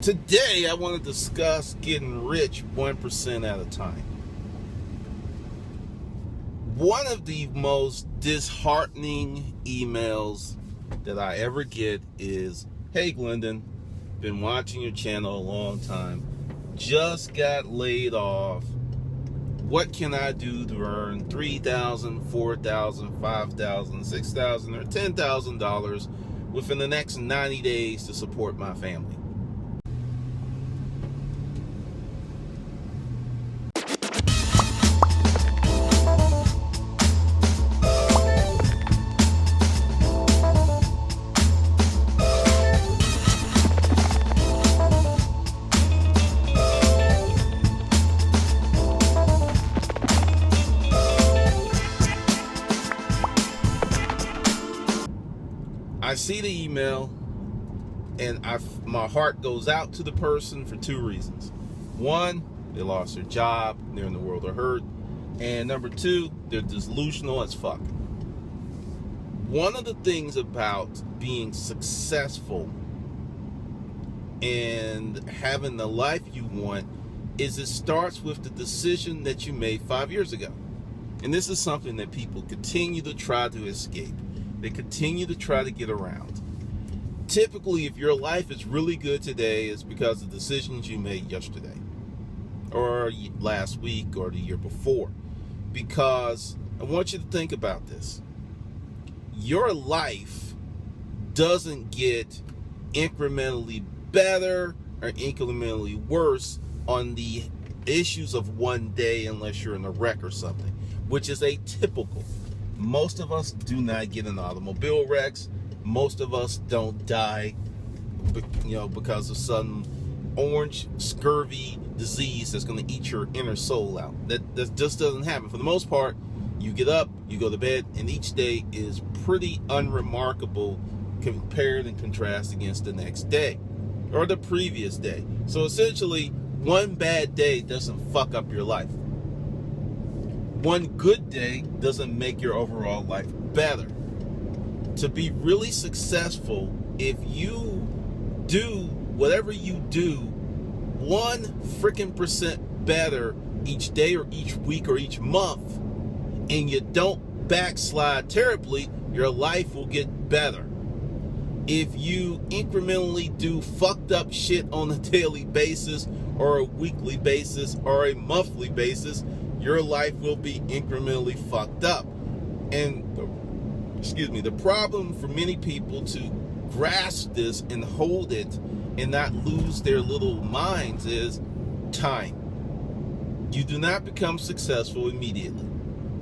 Today, I want to discuss getting rich 1% at a time. One of the most disheartening emails that I ever get is, "Hey Glendon, been watching your channel a long time, just got laid off. What can I do to earn $3,000, $4,000, $5,000, $6,000, or $10,000 within the next 90 days to support my family?" I see the email and my heart goes out to the person for two reasons. One, they lost their job, they're in the world of hurt. And number two, they're delusional as fuck. One of the things about being successful and having the life you want is it starts with the decision that you made 5 years ago. And this is something that people continue to try to escape. They continue to try to get around. Typically, if your life is really good today, it's because of decisions you made yesterday or last week or the year before. Because I want you to think about this. Your life doesn't get incrementally better or incrementally worse on the issues of one day unless you're in a wreck or something, which is atypical. Most of us do not get in automobile wrecks. Most of us don't die, because of some orange scurvy disease that's going to eat your inner soul out. That just doesn't happen. For the most part, you get up, you go to bed, and each day is pretty unremarkable compared and contrast against the next day or the previous day. So essentially, one bad day doesn't fuck up your life. One good day doesn't make your overall life better. To be really successful, if you do whatever you do 1 freaking % better each day or each week or each month, and you don't backslide terribly, your life will get better. If you incrementally do fucked up shit on a daily basis or a weekly basis or a monthly basis, your life will be incrementally fucked up. And the problem for many people to grasp this and hold it and not lose their little minds is time. You do not become successful immediately.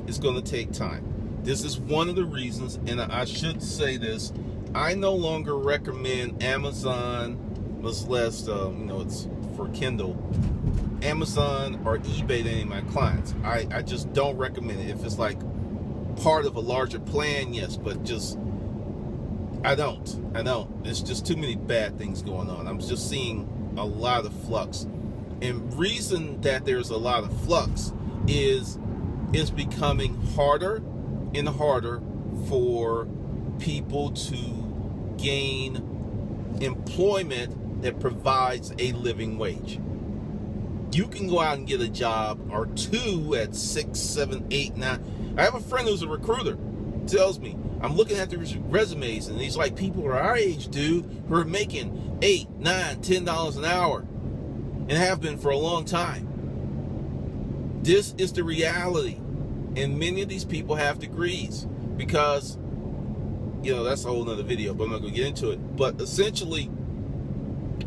It's going to take time. This is one of the reasons, and I should say this, I no longer recommend Amazon, much less, it's for Kindle, Amazon or eBay to any of my clients. I just don't recommend it. If it's like part of a larger plan, yes, but just I don't. There's just too many bad things going on. I'm just seeing a lot of flux. And reason that there's a lot of flux is it's becoming harder and harder for people to gain employment that provides a living wage. You can go out and get a job or two at 6, 7, 8, 9. I have a friend who's a recruiter. Tells me, I'm looking at the resumes, and he's like, people are our age, dude, who are making $8, $9, $10 an hour, and have been for a long time. This is the reality, and many of these people have degrees because, that's a whole nother video, but I'm not going to get into it. But essentially,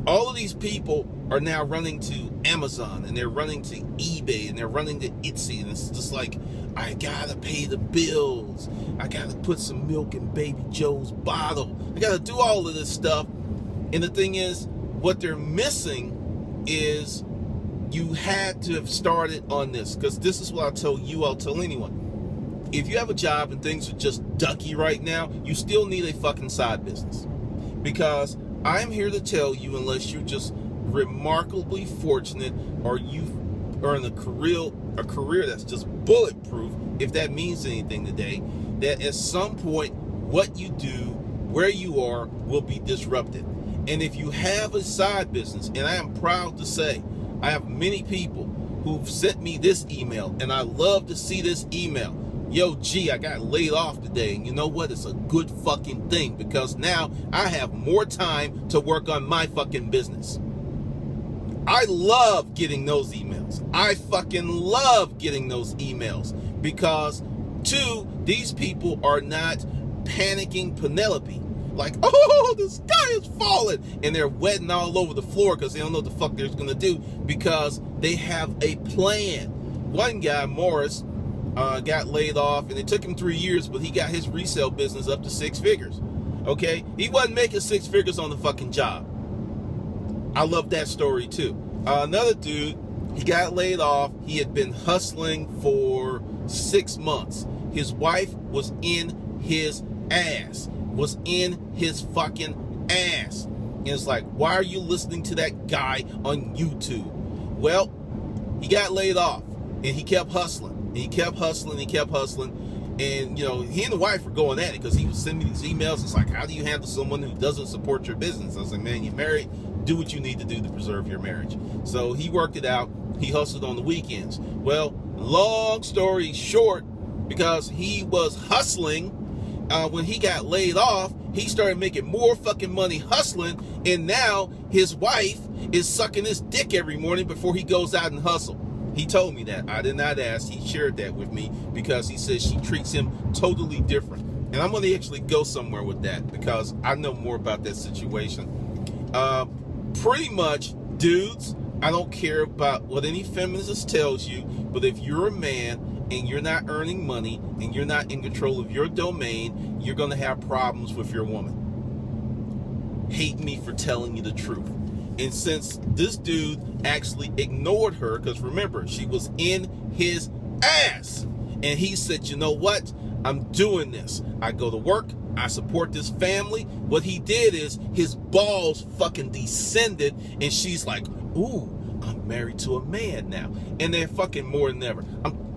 all of these people are now running to Amazon, and they're running to eBay, and they're running to Etsy, and it's just like, I gotta pay the bills, I gotta put some milk in Baby Joe's bottle, I gotta do all of this stuff. And the thing is, what they're missing is you had to have started on this, because this is what I'll tell you, I'll tell anyone. If you have a job and things are just ducky right now, you still need a fucking side business, because I'm here to tell you, unless you're just remarkably fortunate or you've earned a career that's just bulletproof, if that means anything today, that at some point what you do, where you are, will be disrupted. And if you have a side business, and I am proud to say, I have many people who've sent me this email, and I love to see this email. Yo, G, I got laid off today, and you know what? It's a good fucking thing, because now I have more time to work on my fucking business. I love getting those emails. I fucking love getting those emails, because, two, these people are not panicking Penelope. Like, oh, the sky is falling, and they're wetting all over the floor because they don't know what the fuck they're going to do, because they have a plan. One guy, Morris, got laid off, and it took him 3 years, but he got his resale business up to 6 figures. Okay? He wasn't making 6 figures on the fucking job. I love that story too. Another dude, he got laid off. He had been hustling for 6 months. His wife was in his ass. Was in his fucking ass. And it's like, why are you listening to that guy on YouTube? Well, he got laid off, and he kept hustling. And he kept hustling. He kept hustling. And, you know, he and the wife were going at it, because he was sending me these emails. It's like, how do you handle someone who doesn't support your business? I was like, man, you're married. Do what you need to do to preserve your marriage. So he worked it out. He hustled on the weekends. Well, long story short, because he was hustling, when he got laid off, he started making more fucking money hustling, and now his wife is sucking his dick every morning before he goes out and hustle. He told me that. I did not ask. He shared that with me, because he says she treats him totally different. And I'm going to actually go somewhere with that, because I know more about that situation. Pretty much, dudes, I don't care about what any feminist tells you, but if you're a man and you're not earning money and you're not in control of your domain, you're going to have problems with your woman. Hate me for telling you the truth. And since this dude actually ignored her, because remember, she was in his ass, and he said, you know what? I'm doing this. I go to work. I support this family. What he did is his balls fucking descended, and she's like, ooh, I'm married to a man now. And they're fucking more than ever.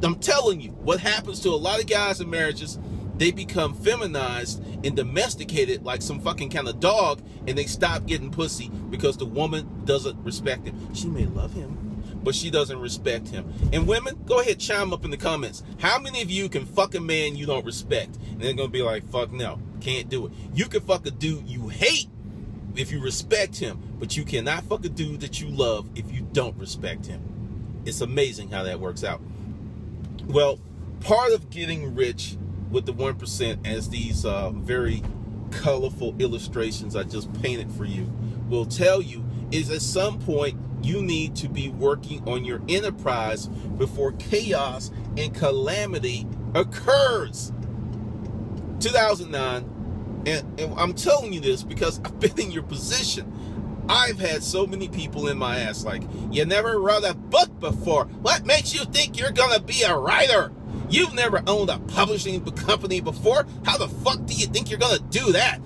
I'm telling you, what happens to a lot of guys in marriages, they become feminized and domesticated like some fucking kind of dog, and they stop getting pussy because the woman doesn't respect him. She may love him, but she doesn't respect him. And women, go ahead, chime up in the comments. How many of you can fuck a man you don't respect? And they're going to be like, fuck no, can't do it. You can fuck a dude you hate if you respect him, but you cannot fuck a dude that you love if you don't respect him. It's amazing how that works out. Well, part of getting rich with the 1%, as these very colorful illustrations I just painted for you will tell you, is at some point you need to be working on your enterprise before chaos and calamity occurs. 2009, and I'm telling you this because I've been in your position. I've had so many people in my ass like, you never wrote a book before. What makes you think you're gonna be a writer? You've never owned a publishing company before. How the fuck do you think you're gonna do that?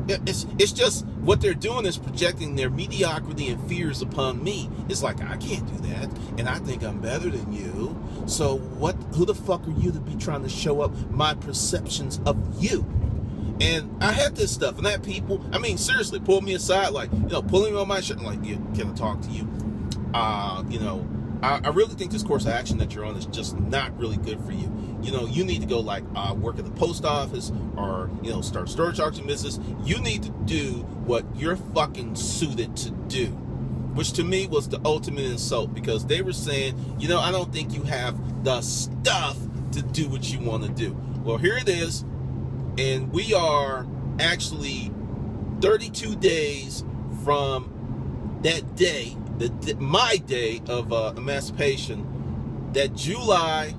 It's just what they're doing is projecting their mediocrity and fears upon me. It's like, I can't do that, and I think I'm better than you. So who the fuck are you to be trying to show up my perceptions of you? And I had this stuff, and I had people, I mean, seriously, pull me aside, like, you know, pulling me on my shirt, like, yeah, can I talk to you? You know, I really think this course of action that you're on is just not really good for you. You know, you need to go, like, work at the post office, or, you know, start storage auction business. You need to do what you're fucking suited to do, which to me was the ultimate insult, because they were saying, you know, I don't think you have the stuff to do what you want to do. Well, here it is. And we are actually 32 days from that day, my day of emancipation, that July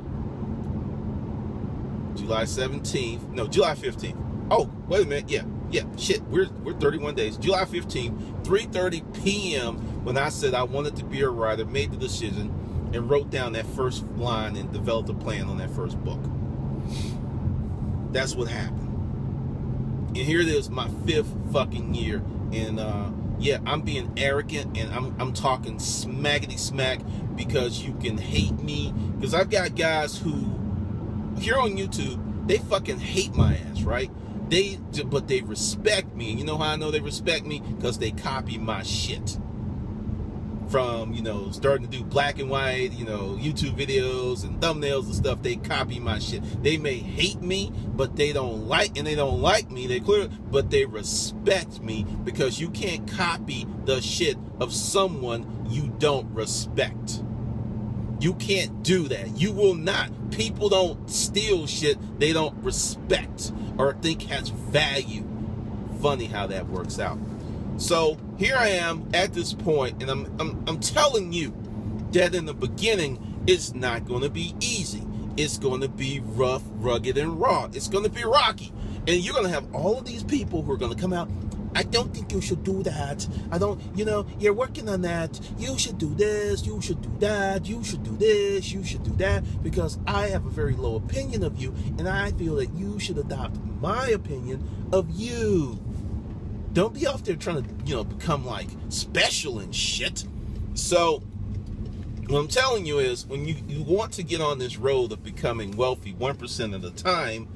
17th, no, July 15th. Oh, wait a minute, yeah, shit, we're 31 days. July 15th, 3:30 p.m. when I said I wanted to be a writer, made the decision, and wrote down that first line and developed a plan on that first book. That's what happened. And here it is, my 5th fucking year. And yeah, I'm being arrogant, and I'm talking smackety smack, because you can hate me. Because I've got guys who, here on YouTube, they fucking hate my ass, right? But they respect me. And you know how I know they respect me? Because they copy my shit. From, starting to do black and white, YouTube videos and thumbnails and stuff. They copy my shit. They may hate me, but they don't like me. They clearly, but they respect me, because you can't copy the shit of someone you don't respect. You can't do that. You will not. People don't steal shit they don't respect or think has value. Funny how that works out. So here I am at this point, and I'm telling you that in the beginning it's not going to be easy. It's going to be rough, rugged, and raw. It's going to be rocky, and you're going to have all of these people who are going to come out. I don't think you should do that. I don't, you're working on that. You should do this. You should do that. You should do this. You should do that, because I have a very low opinion of you, and I feel that you should adopt my opinion of you. Don't be off there trying to, become like special and shit. So what I'm telling you is, when you want to get on this road of becoming wealthy 1% of the time,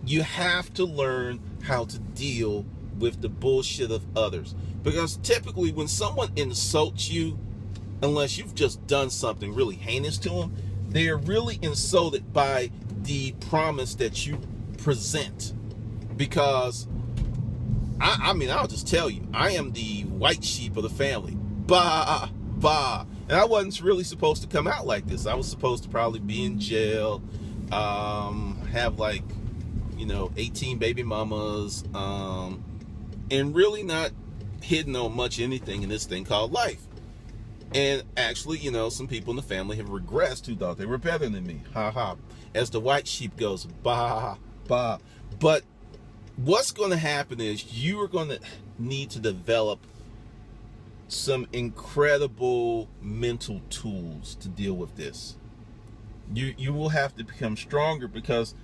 you have to learn how to deal with the bullshit of others. Because typically when someone insults you, unless you've just done something really heinous to them, they're really insulted by the promise that you present. Because I'll just tell you, I am the white sheep of the family. Bah, bah. And I wasn't really supposed to come out like this. I was supposed to probably be in jail, have 18 baby mamas, and really not hidden on much anything in this thing called life. And actually, some people in the family have regressed who thought they were better than me. Ha ha. As the white sheep goes, bah, bah. But what's going to happen is you are going to need to develop some incredible mental tools to deal with this. You will have to become stronger, because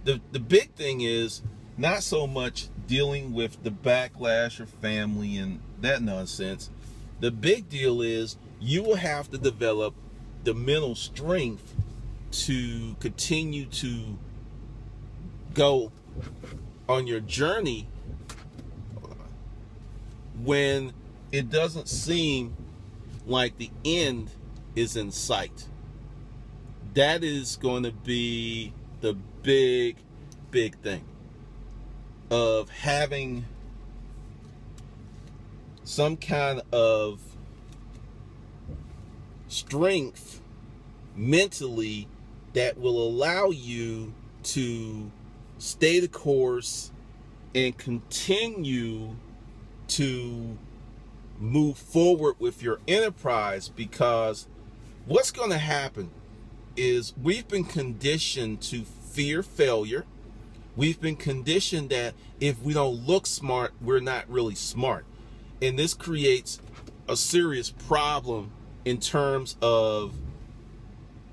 the big thing is not so much dealing with the backlash of family and that nonsense. The big deal is you will have to develop the mental strength to continue to go on your journey when it doesn't seem like the end is in sight. That is going to be the big thing of having some kind of strength mentally that will allow you to stay the course and continue to move forward with your enterprise. Because what's going to happen is we've been conditioned to fear failure. We've been conditioned that if we don't look smart, we're not really smart. And this creates a serious problem in terms of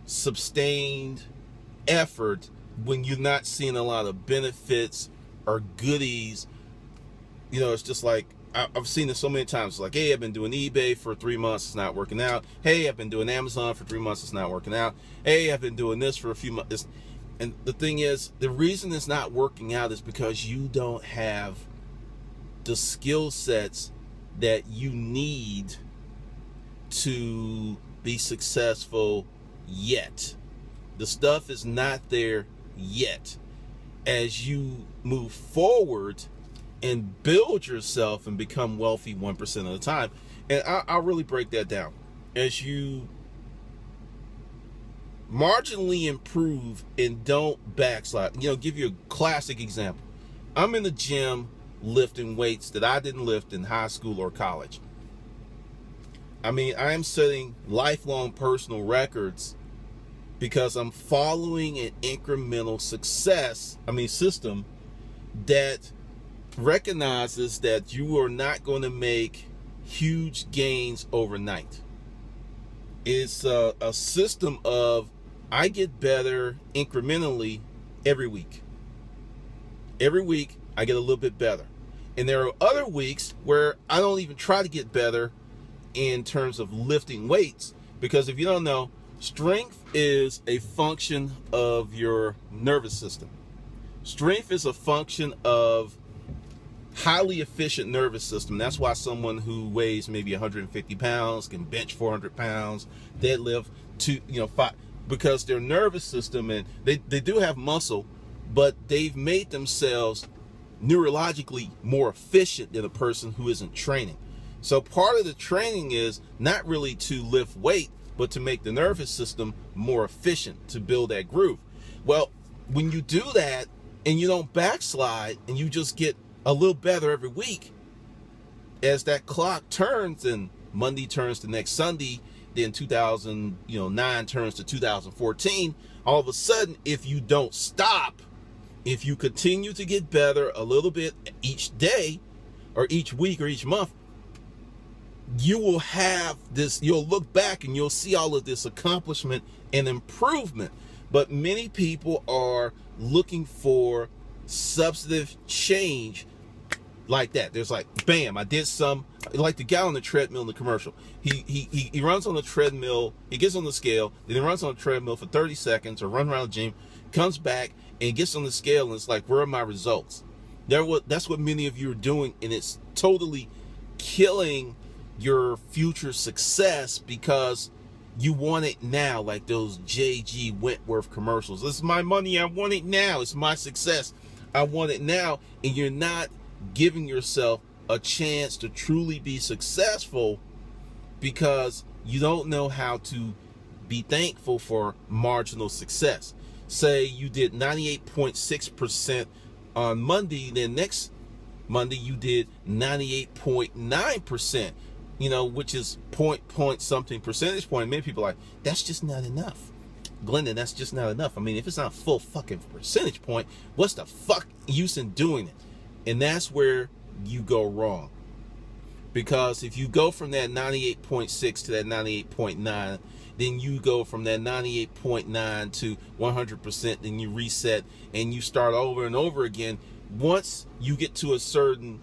sustained effort when you're not seeing a lot of benefits or goodies. It's just like, I've seen this so many times. Like, hey, I've been doing eBay for 3 months, it's not working out. Hey, I've been doing Amazon for 3 months, it's not working out. Hey, I've been doing this for a few months. And the thing is, the reason it's not working out is because you don't have the skill sets that you need to be successful yet. The stuff is not there yet. As you move forward and build yourself and become wealthy 1% of the time, and I'll really break that down. As you marginally improve and don't backslide. Give you a classic example. I'm in the gym lifting weights that I didn't lift in high school or college. I am setting lifelong personal records because I'm following an incremental system that recognizes that you are not going to make huge gains overnight. It's a system of, I get better incrementally every week. Every week, I get a little bit better. And there are other weeks where I don't even try to get better in terms of lifting weights. Because if you don't know, strength is a function of your nervous system. Strength is a function of highly efficient nervous system. That's why someone who weighs maybe 150 pounds can bench 400 pounds, deadlift five, because their nervous system, and they do have muscle, but they've made themselves neurologically more efficient than a person who isn't training. So part of the training is not really to lift weight, but to make the nervous system more efficient, to build that groove. Well, when you do that and you don't backslide and you just get a little better every week, as that clock turns and Monday turns to next Sunday, then 2009 turns to 2014, all of a sudden, if you don't stop, if you continue to get better a little bit each day or each week or each month, you will have this, you'll look back and you'll see all of this accomplishment and improvement. But many people are looking for substantive change like that. There's like, bam, I did some, like the guy on the treadmill in the commercial. He runs on the treadmill, he gets on the scale, then he runs on the treadmill for 30 seconds or run around the gym, comes back and gets on the scale, and it's like, where are my results? That's what many of you are doing, and it's totally killing your future success because you want it now, like those J.G. Wentworth commercials. This is my money, I want it now. It's my success, I want it now. And you're not giving yourself a chance to truly be successful because you don't know how to be thankful for marginal success. Say you did 98.6% on Monday, then next Monday you did 98.9%, which is point something percentage point. Many people are like, that's just not enough. Glendon, that's just not enough. I mean, if it's not a full fucking percentage point, what's the fuck use in doing it? And that's where you go wrong. Because if you go from that 98.6 to that 98.9, then you go from that 98.9 to 100%, then you reset and you start over and over again. Once you get to a certain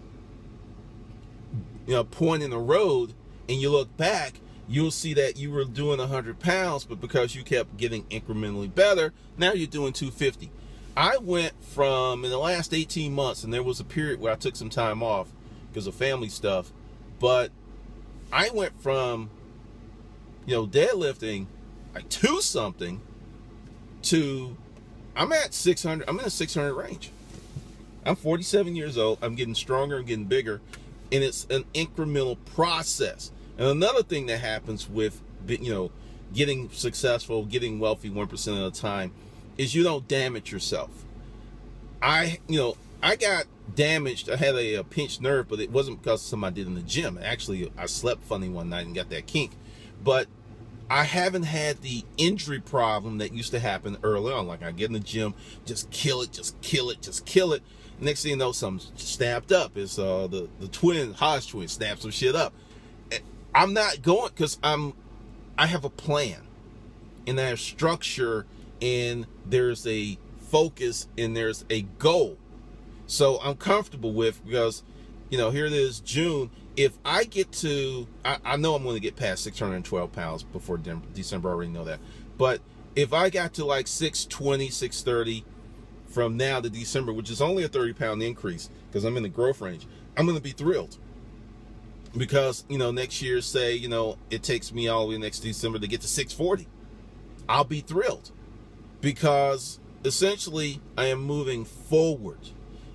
point in the road and you look back, you'll see that you were doing 100 pounds, but because you kept getting incrementally better, now you're doing 250. I went from, in the last 18 months, and there was a period where I took some time off because of family stuff, but I went from deadlifting like 2-something to I'm at 600. I'm in the 600 range. I'm 47 years old. I'm getting stronger. I'm getting bigger, and it's an incremental process. And another thing that happens with getting successful, getting wealthy 1% at a time, is you don't damage yourself. I got damaged. I had a pinched nerve, but it wasn't because of something I did in the gym. Actually, I slept funny one night and got that kink. But I haven't had the injury problem that used to happen early on. Like I get in the gym, just kill it, just kill it, just kill it. Next thing you know, something snapped up. It's the twin, Hodge twin, snapped some shit up. I'm not going because I have a plan, and I have structure, and there's a focus, and there's a goal. So I'm comfortable with, because here it is, June. If I get to, I know I'm going to get past 612 pounds before December. I already know that. But if I got to like 620, 630 from now to December, which is only a 30-pound increase because I'm in the growth range, I'm going to be thrilled. Because, next year, say, it takes me all the way next December to get to 640. I'll be thrilled. Because essentially I am moving forward.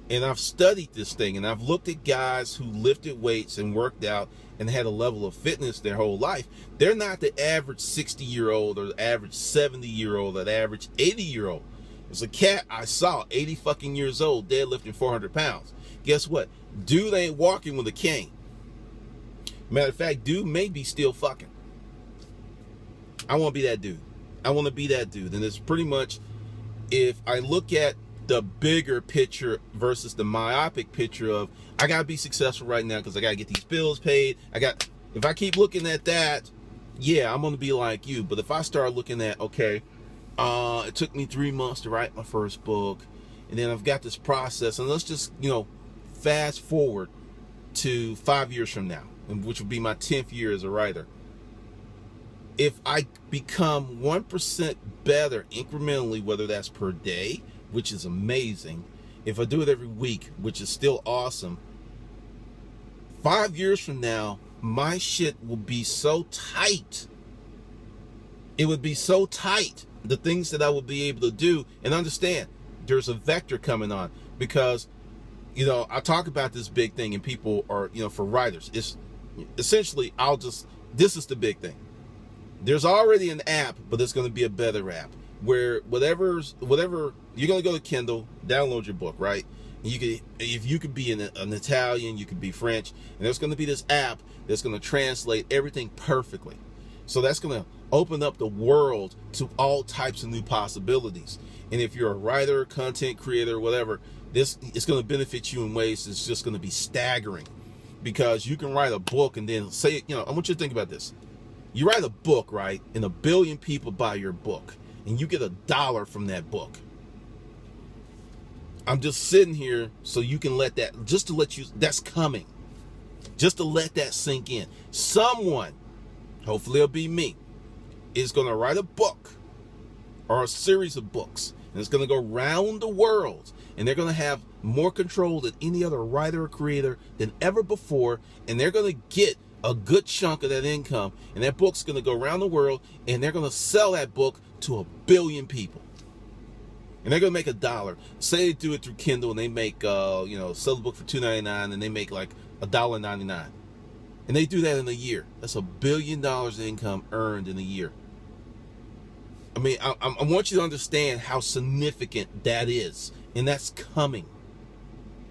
And I've studied this thing, and I've looked at guys who lifted weights and worked out and had a level of fitness their whole life. They're not the average 60-year-old or the average 70-year-old or the average 80-year-old. There's a cat I saw, 80 fucking years old, deadlifting 400 pounds. Guess what? Dude ain't walking with a cane. Matter of fact, dude may be still fucking. I want to be that dude. I want to be that dude. And it's pretty much, if I look at the bigger picture versus the myopic picture of, I gotta be successful right now because I gotta get these bills paid. If I keep looking at that, yeah, I'm gonna be like you. But if I start looking at, okay, it took me 3 months to write my first book, and then I've got this process, and let's just fast forward to 5 years from now, which will be my 10th year as a writer. If I become 1% better incrementally, whether that's per day, which is amazing, if I do it every week, which is still awesome, 5 years from now, my shit will be so tight. It would be so tight, the things that I would be able to do. And understand, there's a vector coming on, because, you know, I talk about this big thing, and people are, you know, for writers, it's essentially, this is the big thing. There's already an app, but there's going to be a better app where whatever you're going to go to Kindle, download your book, right? If you could be an Italian, you could be French, and there's going to be this app that's going to translate everything perfectly. So that's going to open up the world to all types of new possibilities. And if you're a writer, content creator, whatever, this is going to benefit you in ways that's just going to be staggering, because you can write a book and then say, you know, I want you to think about this. You write a book, right? And 1 billion people buy your book, and you get $1 from that book. I'm just sitting here so you can let that, just to let you, that's coming. Just to let that sink in. Someone, hopefully it'll be me, is going to write a book or a series of books, and it's going to go around the world, and they're going to have more control than any other writer or creator than ever before, and they're going to get a good chunk of that income, and that book's going to go around the world, and they're going to sell that book to 1 billion people, and they're going to make $1. Say they do it through Kindle, and they make you know, sell the book for $2.99, and they make like $1.99, and they do that in a year. That's $1 billion in income earned in a year. I mean, I want you to understand how significant that is, and that's coming.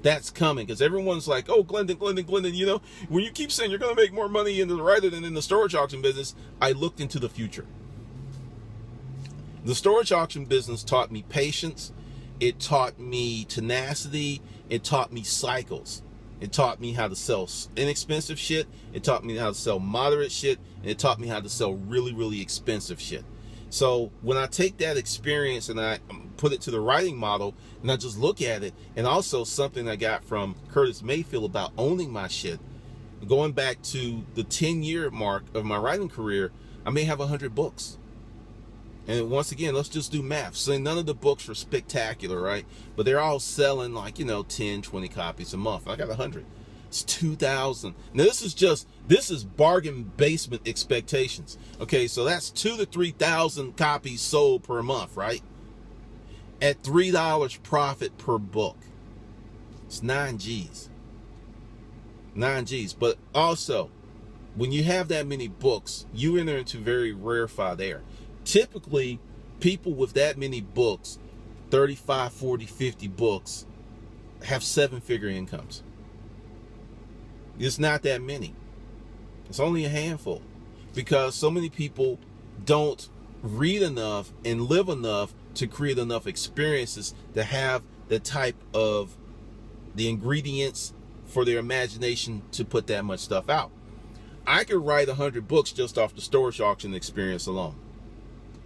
That's coming, because everyone's like, oh, Glendon, you know, when you keep saying you're going to make more money in the writer than in the storage auction business, I looked into the future. The storage auction business taught me patience. It taught me tenacity. It taught me cycles. It taught me how to sell inexpensive shit. It taught me how to sell moderate shit. And it taught me how to sell really, really expensive shit. So when I take that experience and I put it to the writing model, and I just look at it, and also something I got from Curtis Mayfield about owning my shit, going back to the 10-year mark of my writing career, I may have 100 books. And once again, let's just do math. So none of the books are spectacular, right? But they're all selling like, you know, 10, 20 copies a month. I got 100. It's 2,000. Now this is bargain basement expectations. Okay, so that's 2,000 to 3,000 copies sold per month, right? At $3 profit per book. It's 9 G's. 9 G's. But also, when you have that many books, you enter into very rarefied air. Typically, people with that many books, 35, 40, 50 books, have 7-figure incomes. It's not that many. It's only a handful, because so many people don't read enough and live enough to create enough experiences to have the type of the ingredients for their imagination to put that much stuff out. I could write 100 books just off the storage auction experience alone.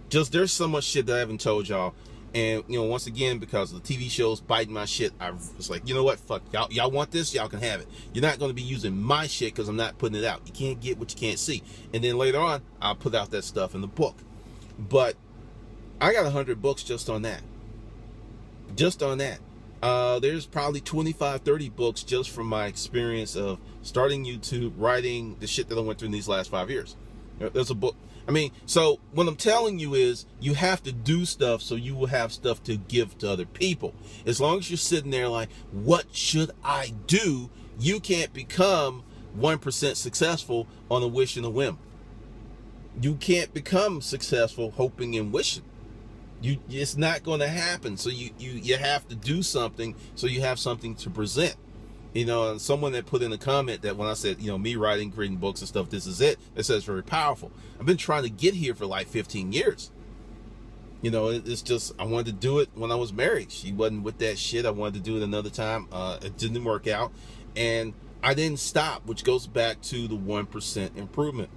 Just, there's so much shit that I haven't told y'all. And, you know, once again, because the TV shows biting my shit, I was like, you know what, fuck, y'all want this, y'all can have it. You're not going to be using my shit because I'm not putting it out. You can't get what you can't see. And then later on, I'll put out that stuff in the book. But I got 100 books just on that. Just on that. There's probably 25, 30 books just from my experience of starting YouTube, writing the shit that I went through in these last 5 years. There's a book. I mean, so what I'm telling you is you have to do stuff so you will have stuff to give to other people. As long as you're sitting there like, what should I do? You can't become 1% successful on a wish and a whim. You can't become successful hoping and wishing. It's not going to happen. So you have to do something so you have something to present. You know, and someone that put in a comment that when I said, you know, me writing, creating books and stuff, this is it. It says very powerful. I've been trying to get here for like 15 years. You know, it's just, I wanted to do it when I was married. She wasn't with that shit. I wanted to do it another time. It didn't work out. And I didn't stop, which goes back to the 1% improvement.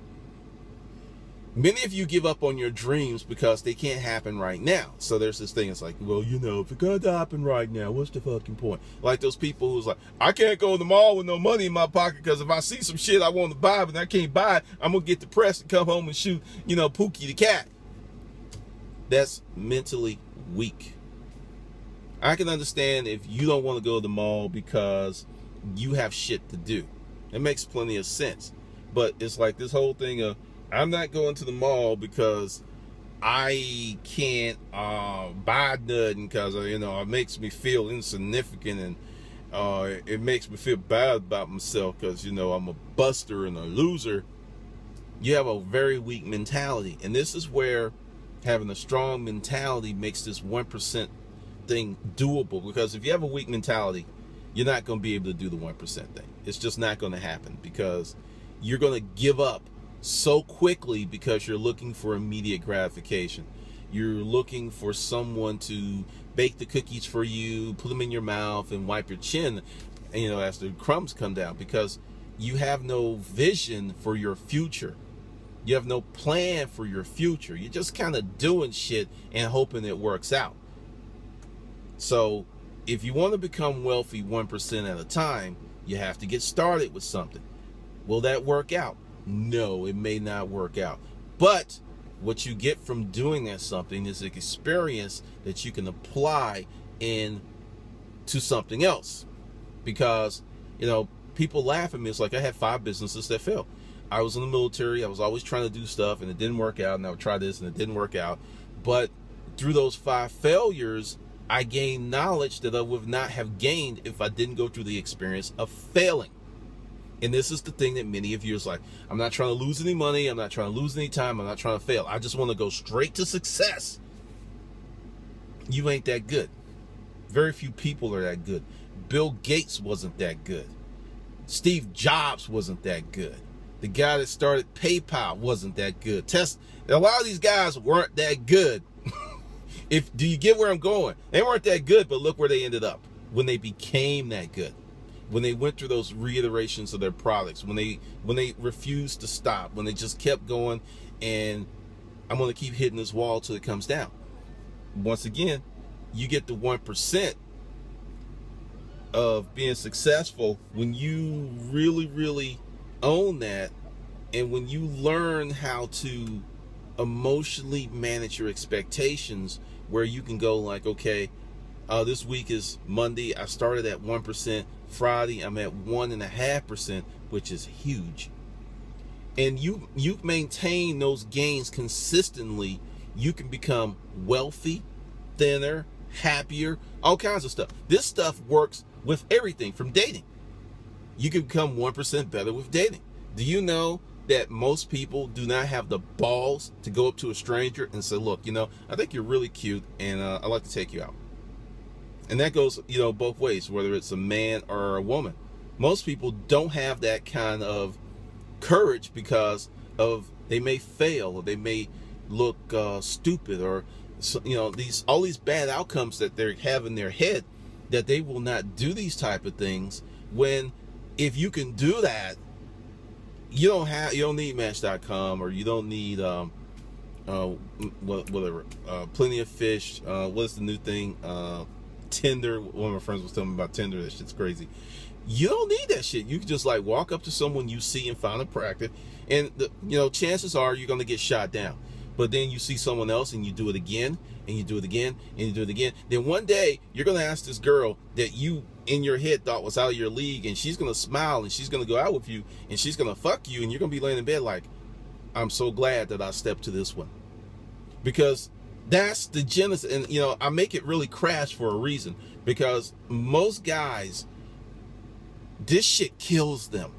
Many of you give up on your dreams because they can't happen right now. So there's this thing, it's like, well, you know, if it could happen right now, what's the fucking point? Like those people who's like, I can't go to the mall with no money in my pocket because if I see some shit I want to buy but I can't buy it, I'm going to get depressed and come home and shoot, you know, Pookie the cat. That's mentally weak. I can understand if you don't want to go to the mall because you have shit to do. It makes plenty of sense. But it's like this whole thing of, I'm not going to the mall because I can't buy nothing because, it makes me feel insignificant, and it makes me feel bad about myself because, I'm a buster and a loser. You have a very weak mentality. And this is where having a strong mentality makes this 1% thing doable. Because if you have a weak mentality, you're not going to be able to do the 1% thing. It's just not going to happen, because you're going to give up so quickly because you're looking for immediate gratification. You're looking for someone to bake the cookies for you, put them in your mouth, and wipe your chin, as the crumbs come down, because you have no vision for your future. You have no plan for your future. You're just kind of doing shit and hoping it works out. So if you want to become wealthy 1% at a time, you have to get started with something. Will that work out? No, it may not work out. But what you get from doing that something is an experience that you can apply into something else. Because, people laugh at me. It's like I had 5 businesses that failed. I was in the military. I was always trying to do stuff, and it didn't work out. And I would try this, and it didn't work out. But through those 5 failures, I gained knowledge that I would not have gained if I didn't go through the experience of failing. And this is the thing that many of you is like, I'm not trying to lose any money. I'm not trying to lose any time. I'm not trying to fail. I just want to go straight to success. You ain't that good. Very few people are that good. Bill Gates wasn't that good. Steve Jobs wasn't that good. The guy that started PayPal wasn't that good. A lot of these guys weren't that good. Do you get where I'm going? They weren't that good, but look where they ended up when they became that good. When they went through those reiterations of their products, when they refused to stop, when they just kept going, and I'm going to keep hitting this wall till it comes down. Once again, you get the 1% of being successful when you really, really own that, and when you learn how to emotionally manage your expectations, where you can go like, okay, this week is Monday, I started at 1%. Friday, I'm at 1.5%, which is huge. And you maintain those gains consistently, you can become wealthy, thinner, happier, all kinds of stuff. This stuff works with everything from dating. You can become 1% better with dating. Do you know that most people do not have the balls to go up to a stranger and say, look, I think you're really cute, and I'd like to take you out? And that goes, both ways, whether it's a man or a woman. Most people don't have that kind of courage because they may fail, or they may look stupid, or all these bad outcomes that they have in their head, that they will not do these type of things. When if you can do that, you don't need Match.com, or you don't need whatever, Plenty of Fish. What's the new thing? Tinder. One of my friends was telling me about Tinder. That shit's crazy. You don't need that shit. You can just like walk up to someone you see and find attractive, and chances are you're gonna get shot down. But then you see someone else and you do it again, and you do it again, and you do it again. Then one day you're gonna ask this girl that you in your head thought was out of your league, and she's gonna smile, and she's gonna go out with you, and she's gonna fuck you, and you're gonna be laying in bed like, I'm so glad that I stepped to this one. Because that's the genesis. And I make it really crash for a reason, because most guys, this shit kills them.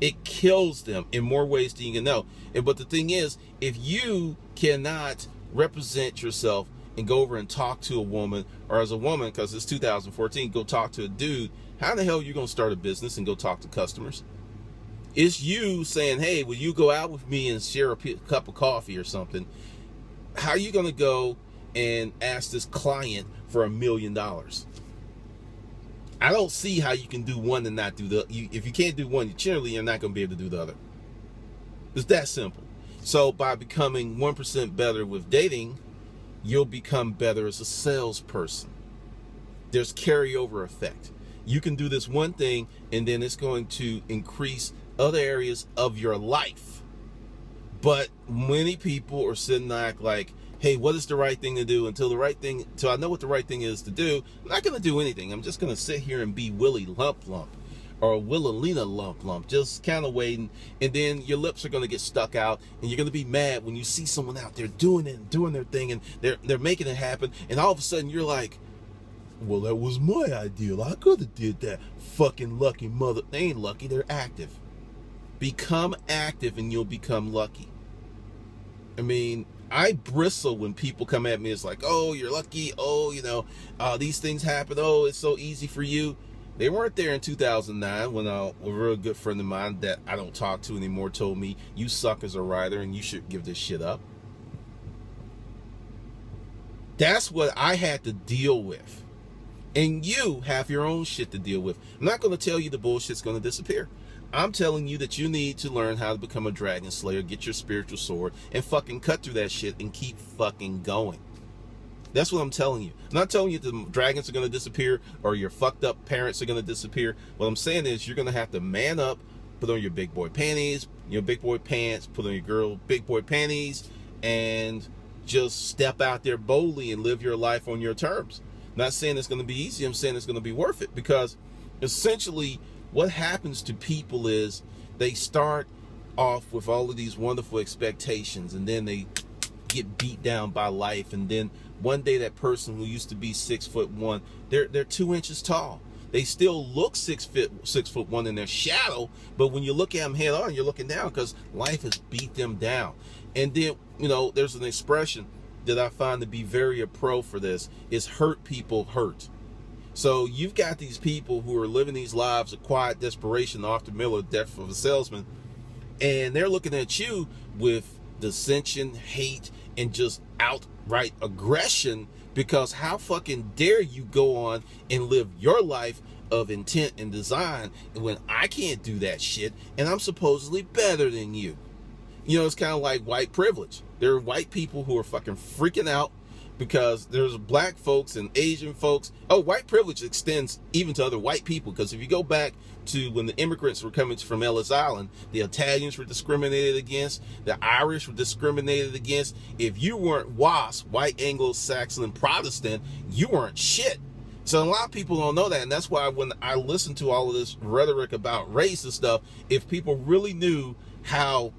It kills them in more ways than you can know. But the thing is, if you cannot represent yourself and go over and talk to a woman, or as a woman, because it's 2014, go talk to a dude, how in the hell are you going to start a business and go talk to customers? It's you saying, hey, will you go out with me and share a cup of coffee or something? How are you going to go and ask this client for $1 million? I don't see how you can do one and not do the. If you can't do one, you're not going to be able to do the other. It's that simple. So by becoming 1% better with dating, you'll become better as a salesperson. There's carryover effect. You can do this one thing, and then it's going to increase other areas of your life. But many people are sitting there like, hey, what is the right thing to do? Until I know what the right thing is to do, I'm not going to do anything. I'm just going to sit here and be Willie Lump Lump or Willalina Lump Lump, just kind of waiting. And then your lips are going to get stuck out, and you're going to be mad when you see someone out there doing it and doing their thing, and they're making it happen. And all of a sudden you're like, well, that was my ideal. I could have did that. Fucking lucky mother. They ain't lucky. They're active. Become active and you'll become lucky. I mean, I bristle when people come at me. It's like, oh, you're lucky. Oh, these things happen. Oh, it's so easy for you. They weren't there in 2009 when a real good friend of mine that I don't talk to anymore told me, you suck as a writer and you should give this shit up. That's what I had to deal with. And you have your own shit to deal with. I'm not going to tell you the bullshit's going to disappear. I'm telling you that you need to learn how to become a dragon slayer, get your spiritual sword, and fucking cut through that shit and keep fucking going. That's what I'm telling you. I'm not telling you the dragons are going to disappear or your fucked up parents are going to disappear. What I'm saying is you're going to have to man up, put on your big boy panties, your big boy pants, put on your girl big boy panties, and just step out there boldly and live your life on your terms. I'm not saying it's going to be easy. I'm saying it's going to be worth it, because essentially what happens to people is they start off with all of these wonderful expectations, and then they get beat down by life, and then one day that person who used to be 6'1", they're 2 inches tall. They still look 6'1" in their shadow, but when you look at them head on, you're looking down because life has beat them down. And then, there's an expression that I find to be very a pro for this, is hurt people hurt. So you've got these people who are living these lives of quiet desperation, Arthur Miller, Death of a Salesman, and they're looking at you with dissension, hate, and just outright aggression, because how fucking dare you go on and live your life of intent and design when I can't do that shit and I'm supposedly better than you. It's kind of like white privilege. There are white people who are fucking freaking out because there's black folks and Asian folks. Oh, white privilege extends even to other white people, because if you go back to when the immigrants were coming from Ellis Island, the Italians were discriminated against, the Irish were discriminated against. If you weren't WASP, white Anglo-Saxon and Protestant, you weren't shit. So a lot of people don't know that, and that's why when I listen to all of this rhetoric about race and stuff, if people really knew how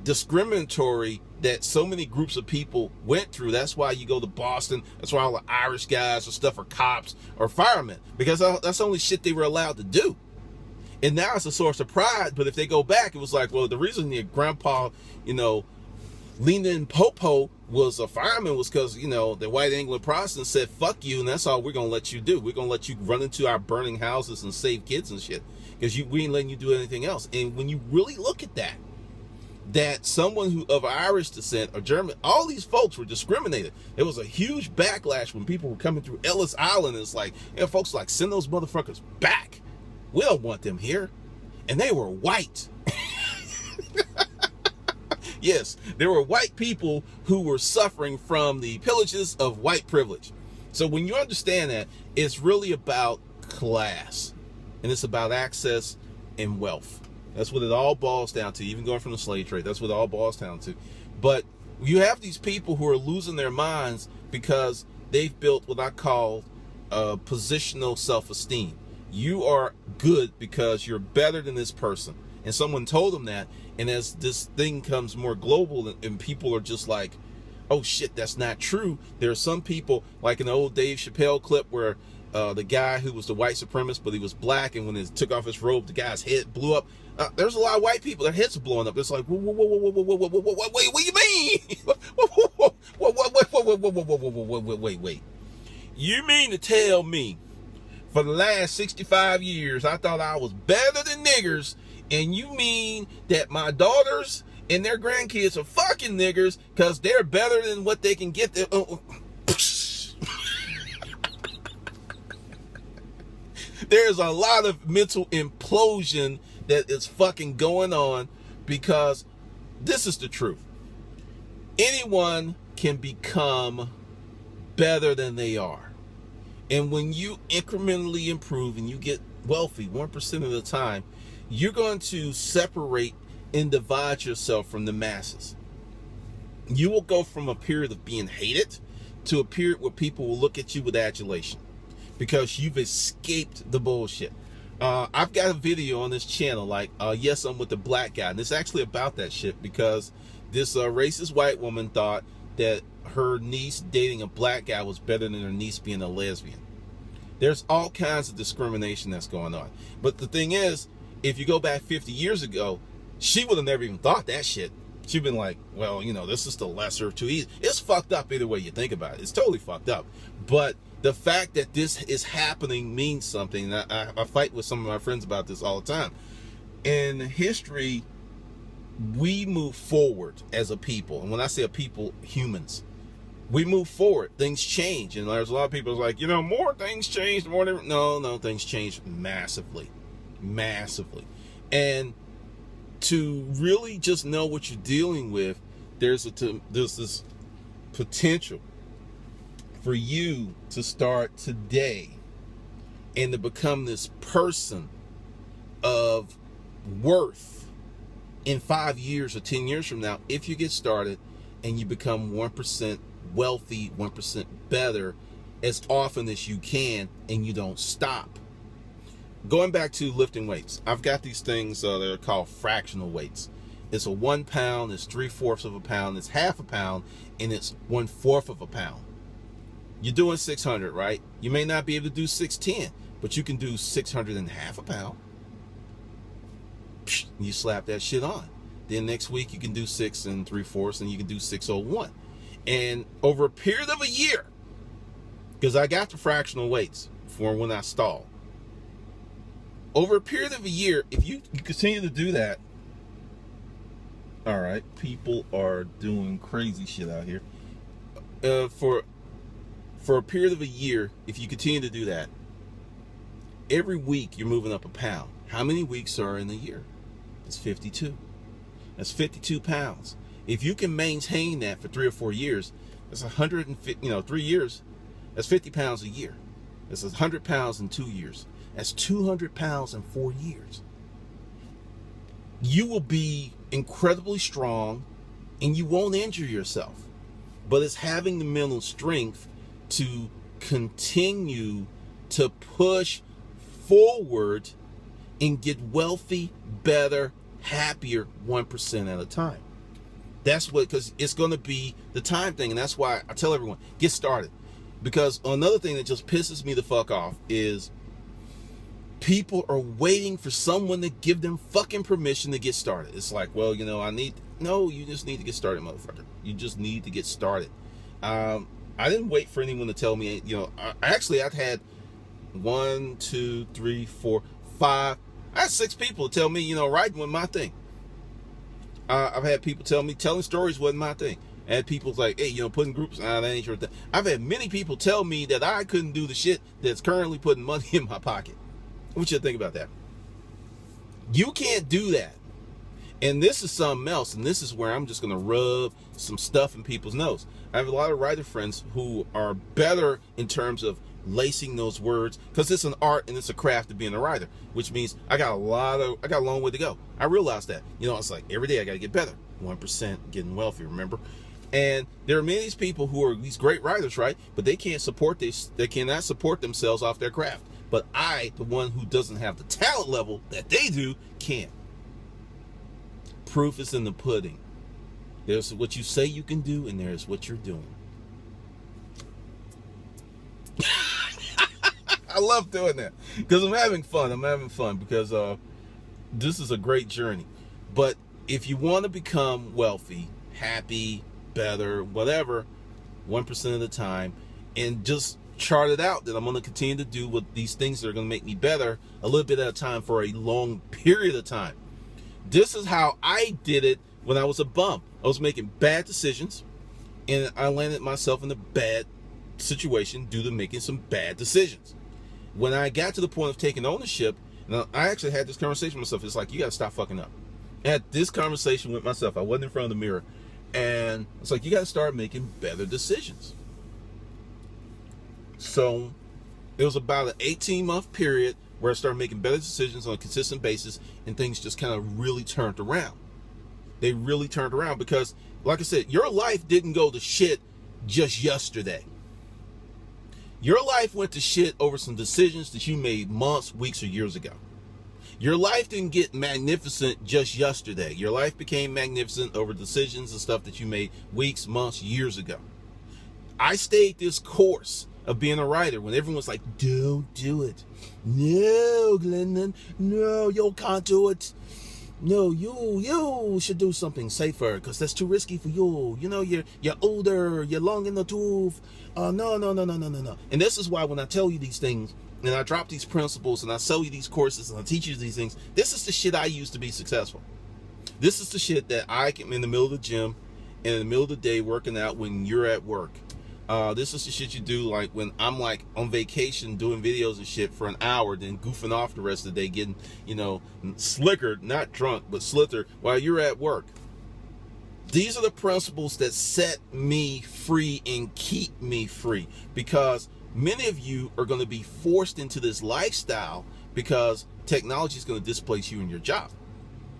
discriminatory that so many groups of people went through. That's why you go to Boston. That's why all the Irish guys or stuff are cops or firemen, because that's the only shit they were allowed to do. And now it's a source of pride. But if they go back, it was like, well, the reason your grandpa, Leanin' Popo was a fireman was because, the white Anglo Protestants said, fuck you, and that's all we're going to let you do. We're going to let you run into our burning houses and save kids and shit, because we ain't letting you do anything else. And when you really look at that someone who of Irish descent or German, all these folks were discriminated. There was a huge backlash when people were coming through Ellis Island. It's like, folks like, send those motherfuckers back. We don't want them here. And they were white. Yes, there were white people who were suffering from the pillages of white privilege. So when you understand that, it's really about class, and it's about access and wealth. That's what it all boils down to, even going from the slave trade. That's what it all boils down to. But you have these people who are losing their minds because they've built what I call positional self-esteem. You are good because you're better than this person. And someone told them that. And as this thing comes more global and people are just like, oh shit, that's not true. There are some people, like in the old Dave Chappelle clip where the guy who was the white supremacist, but he was black, and when he took off his robe, the guy's head blew up. There's a lot of white people, their heads are blowing up. It's like, whoa, wait, what do you mean? Wait. You mean to tell me for the last 65 years, I thought I was better than niggers, and you mean that my daughters and their grandkids are fucking niggers because they're better than what they can get there? There's a lot of mental implosion that is fucking going on, because this is the truth. Anyone can become better than they are. And when you incrementally improve and you get wealthy 1% of the time, you're going to separate and divide yourself from the masses. You will go from a period of being hated to a period where people will look at you with adulation because you've escaped the bullshit. I've got a video on this channel, like, yes, I'm with the black guy. And it's actually about that shit because this racist white woman thought that her niece dating a black guy was better than her niece being a lesbian. There's all kinds of discrimination that's going on. But the thing is, if you go back 50 years ago, she would have never even thought that shit. She'd been like, well, you know, this is the lesser of two evils. It's fucked up either way you think about it. It's totally fucked up. But the fact that this is happening means something. I fight with some of my friends about this all the time. In history, we move forward as a people. And when I say a people, humans. We move forward. Things change. And there's a lot of people who's like, you know, more things changed. No, things changed massively. Massively. And to really just know what you're dealing with, there's this potential for you to start today and to become this person of worth in 5 years or 10 years from now, if you get started and you become 1% wealthy, 1% better as often as you can, and you don't stop. Going back to lifting weights, I've got these things that are called fractional weights. It's a 1 pound, it's 3/4 of a pound, it's half a pound, and it's 1/4 of a pound. You're doing 600, right? You may not be able to do 610, but you can do 600 and half a pound. You slap that shit on. Then next week you can do 6 3/4, and you can do 601. And over a period of a year, because I got the fractional weights for when I stall. Over a period of a year, if you continue to do that, all right, people are doing crazy shit out here. For a period of a year, if you continue to do that, every week you're moving up a pound. How many weeks are in a year? It's 52. That's 52 pounds. If you can maintain that for 3 or 4 years, that's 150, 3 years, that's 50 pounds a year. That's 100 pounds in 2 years. That's 200 pounds in 4 years. You will be incredibly strong and you won't injure yourself. But it's having the mental strength to continue to push forward and get wealthy, better, happier 1% at a time. That's what, because it's going to be the time thing. And that's why I tell everyone, get started. Because another thing that just pisses me the fuck off is people are waiting for someone to give them fucking permission to get started. It's like, well, no, you just need to get started, motherfucker. You just need to get started. I didn't wait for anyone to tell me, I've had 1, 2, 3, 4, 5. I had 6 people tell me, writing was my thing. I've had people tell me telling stories wasn't my thing. I had people like, hey, putting groups, that ain't your thing. I've had many people tell me that I couldn't do the shit that's currently putting money in my pocket. What you think about that? You can't do that. And this is something else, and this is where I'm just going to rub some stuff in people's nose. I have a lot of writer friends who are better in terms of lacing those words, because it's an art and it's a craft of being a writer, which means I got a long way to go. I realized that. It's like every day I got to get better. 1% getting wealthy, remember? And there are many of these people who are these great writers, right? But they can't support this. They cannot support themselves off their craft. But I, the one who doesn't have the talent level that they do, can. Proof is in the pudding. There's what you say you can do, and there's what you're doing. I love doing that because I'm having fun. Because this is a great journey. But if you want to become wealthy, happy, better, whatever, 1% of the time, and just chart it out that I'm going to continue to do with these things that are going to make me better a little bit at a time for a long period of time. This is how I did it when I was a bum. I was making bad decisions, and I landed myself in a bad situation due to making some bad decisions. When I got to the point of taking ownership, and I actually had this conversation with myself. It's like, you got to stop fucking up. I had this conversation with myself. I wasn't in front of the mirror. And it's like, you got to start making better decisions. So it was about an 18-month period where I started making better decisions on a consistent basis, and things just kind of really turned around. They really turned around because, like I said, your life didn't go to shit just yesterday. Your life went to shit over some decisions that you made months, weeks, or years ago. Your life didn't get magnificent just yesterday. Your life became magnificent over decisions and stuff that you made weeks, months, years ago. I stayed this course of being a writer when everyone's like, don't do it. No, Glendon. No, you can't do it. No, you should do something safer because that's too risky for you. You know, you're older, you're long in the tooth. No. And this is why when I tell you these things and I drop these principles and I sell you these courses and I teach you these things, this is the shit I use to be successful. This is the shit that I can in the middle of the gym and in the middle of the day working out when you're at work. This is the shit you do like when I'm like on vacation doing videos and shit for an hour, then goofing off the rest of the day, getting, you know, slickered, not drunk, but slithered while you're at work. These are the principles that set me free and keep me free, because many of you are going to be forced into this lifestyle because technology is going to displace you in your job.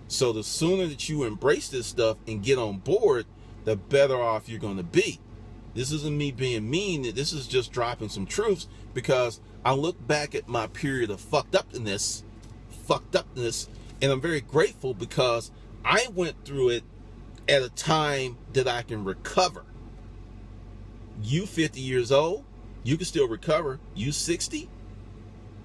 So the sooner that you embrace this stuff and get on board, the better off you're going to be. This isn't me being mean. This is just dropping some truths, because I look back at my period of fucked upness, and I'm very grateful because I went through it at a time that I can recover. You 50 years old, you can still recover. You 60, it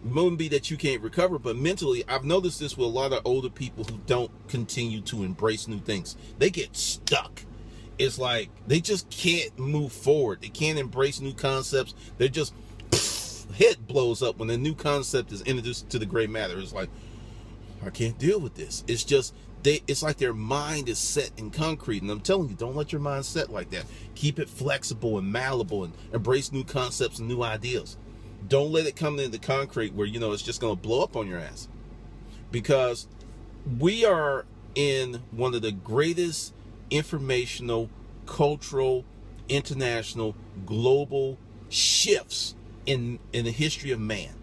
wouldn't be that you can't recover, but mentally, I've noticed this with a lot of older people who don't continue to embrace new things. They get stuck. It's like they just can't move forward. They can't embrace new concepts. They're just head blows up when a new concept is introduced to the gray matter. It's like, I can't deal with this. It's just it's like their mind is set in concrete. And I'm telling you, don't let your mind set like that. Keep it flexible and malleable and embrace new concepts and new ideas. Don't let it come into concrete where, you know, it's just going to blow up on your ass. Because we are in one of the greatest informational, cultural, international, global shifts in the history of man.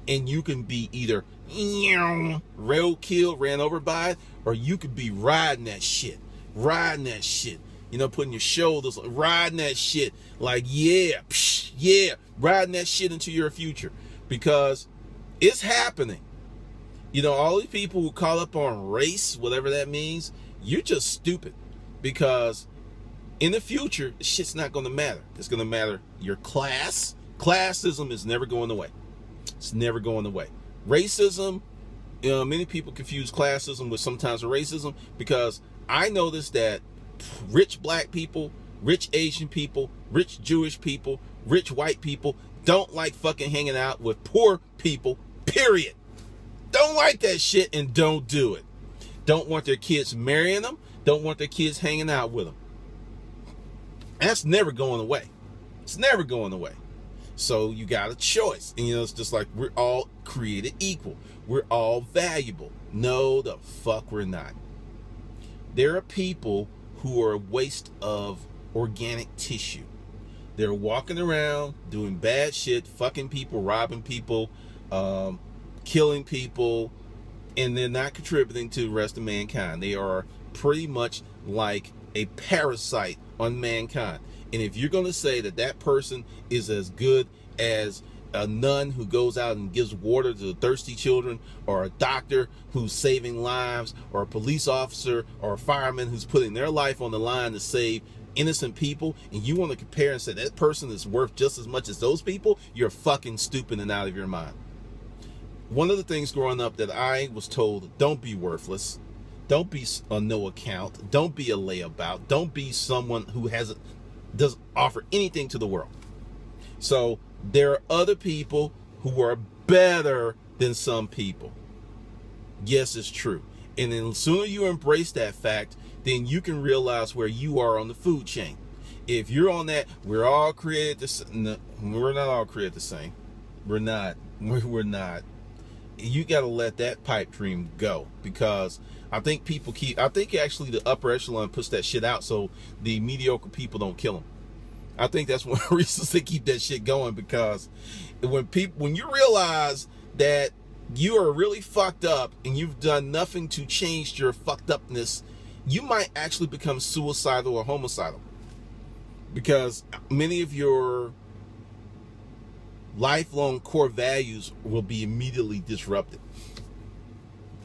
And you can be either roadkill, ran over by it, or you could be riding that shit, you know, putting your shoulders, riding that shit like, yeah, riding that shit into your future, because it's happening. You know, all these people who call up on race, whatever that means, you're just stupid. Because in the future, shit's not going to matter. It's going to matter your class. Classism is never going away. It's never going away. Racism, you know, many people confuse classism with sometimes racism, because I noticed that rich black people, rich Asian people, rich Jewish people, rich white people don't like fucking hanging out with poor people, period. Don't like that shit and don't do it. Don't want their kids marrying them. Don't want their kids hanging out with them. That's never going away. It's never going away. So you got a choice. And, you know, it's just like we're all created equal. We're all valuable. No, the fuck we're not. There are people who are a waste of organic tissue. They're walking around doing bad shit, fucking people, robbing people, killing people, and they're not contributing to the rest of mankind. They are pretty much like a parasite on mankind. And if you're going to say that that person is as good as a nun who goes out and gives water to the thirsty children, or a doctor who's saving lives, or a police officer or a fireman who's putting their life on the line to save innocent people, and you want to compare and say that person is worth just as much as those people, you're fucking stupid and out of your mind. One of the things growing up that I was told, don't be worthless. Don't be a no account. Don't be a layabout. Don't be someone who doesn't offer anything to the world. So there are other people who are better than some people. Yes, it's true. And then the sooner you embrace that fact, then you can realize where you are on the food chain. If you're on that, we're all created the same. No, we're not all created the same. We're not. We're not. You got to let that pipe dream go, because I think actually the upper echelon puts that shit out so the mediocre people don't kill them. I think that's one of the reasons they keep that shit going, because when you realize that you are really fucked up and you've done nothing to change your fucked upness, you might actually become suicidal or homicidal, because many of your lifelong core values will be immediately disrupted.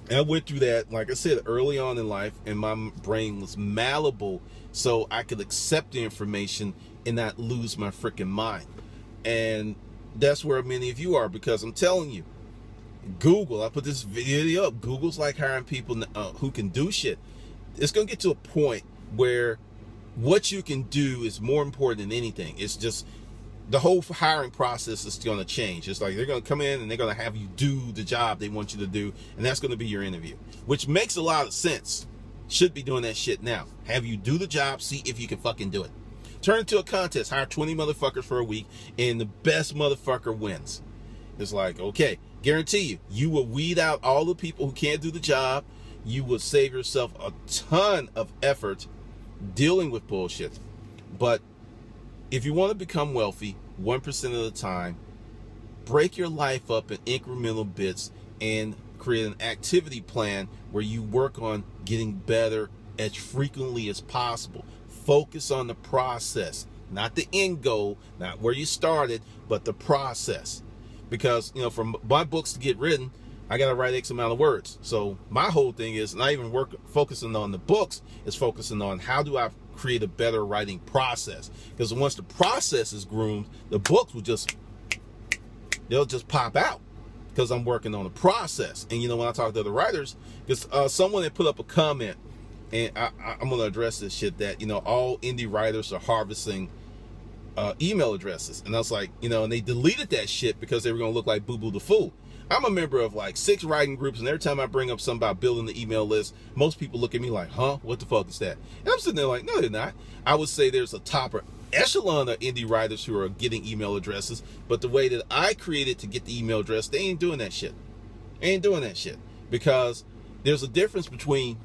And I went through that, like I said, early on in life, and my brain was malleable so I could accept the information and not lose my freaking mind. And that's where many of you are, because I'm telling you, Google, I put this video up, Google's like hiring people who can do shit. It's going to get to a point where what you can do is more important than anything. It's just the whole hiring process is going to change. It's like they're going to come in and they're going to have you do the job they want you to do, and that's going to be your interview, which makes a lot of sense. Should be doing that shit now. Have you do the job, see if you can fucking do it. Turn it into a contest. Hire 20 motherfuckers for a week, and the best motherfucker wins. It's like, okay, guarantee you, you will weed out all the people who can't do the job. You will save yourself a ton of effort dealing with bullshit. But if you want to become wealthy 1% of the time, break your life up in incremental bits and create an activity plan where you work on getting better as frequently as possible. Focus on the process, not the end goal, not where you started, but the process. Because, you know, for my books to get written, I got to write X amount of words. So my whole thing is not even focusing on the books, it's focusing on how do I create a better writing process. Because once the process is groomed, the books will they'll just pop out, because I'm working on the process. And, you know, when I talk to other writers, because someone had put up a comment, and I'm going to address this shit, that, you know, all indie writers are harvesting email addresses. And I was like, you know, and they deleted that shit because they were going to look like Boo Boo the Fool. I'm a member of like 6 writing groups, and every time I bring up something about building the email list, most people look at me like, huh, what the fuck is that? And I'm sitting there like, no, they're not. I would say there's a top echelon of indie writers who are getting email addresses, but the way that I created to get the email address, they ain't doing that shit. They ain't doing that shit. Because there's a difference between